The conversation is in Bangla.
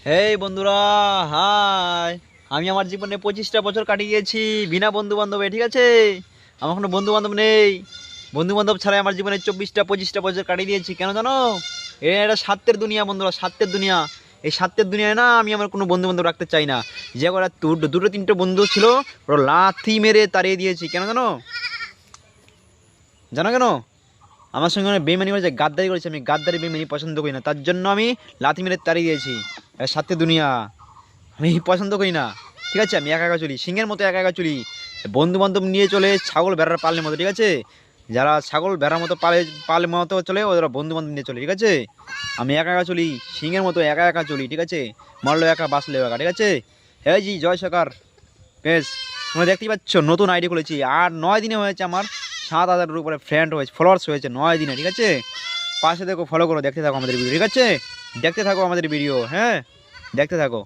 হেই বন্ধুরা, হাই। আমি আমার জীবনে 25টা বছর কাটিয়ে গেছি বিনা বন্ধু বান্ধবে, ঠিক আছে? আমার কোনো বন্ধু বান্ধব নেই। বন্ধু বান্ধব ছাড়াই আমার জীবনে 25টা বছর কাটিয়ে দিয়েছি। কেন জানো? এটা স্বার্থের দুনিয়া বন্ধুরা, স্বার্থের দুনিয়া। এই স্বার্থের দুনিয়ায় না আমি আমার কোনো বন্ধু বান্ধব রাখতে চাই না। যে কটা দুটো তিনটে বন্ধু ছিল ওরা লাথি মেরে তাড়িয়ে দিয়েছি। কেন জানো? জানো কেন? আমার সঙ্গে অনেক বেইমানি করেছে, গাদ্দারি করেছে। আমি গাদ্দারি বেইমানি পছন্দ করি না, তার জন্য আমি লাথি মেরে তাড়িয়ে দিয়েছি। এটা স্বার্থের দুনিয়া, আমি পছন্দ করি না। ঠিক আছে, আমি একা একা চলি, সিংহের মতো একা একা চলি। বন্ধু বান্ধব নিয়ে চলে ছাগল ভেড়ার পালের মতো, ঠিক আছে? যারা ছাগল ভেড়ার মতো পালের মতো চলে ওরা বন্ধু বান্ধব নিয়ে চলে, ঠিক আছে? আমি একা একা চলি, সিংহের মতো একা একা চলি, ঠিক আছে? মরলো একা বাঁচলো একা, ঠিক আছে? হ্যাঁ জি, জয় সরকার। বেশ, তোমরা দেখতেই পাচ্ছ নতুন আইডি খুলেছি, আর 9 দিনে হয়েছে আমার 7,000-এর উপরে ফ্রেন্ড হয়েছে, ফলোয়ার্স হয়েছে 9 দিনে, ঠিক আছে? পাশে দেখো, ফলো করো, দেখতে থাকো আমাদের ভিডিও, ঠিক আছে? দেখতে থাকো আমাদের ভিডিও, হ্যাঁ, দেখতে থাকো।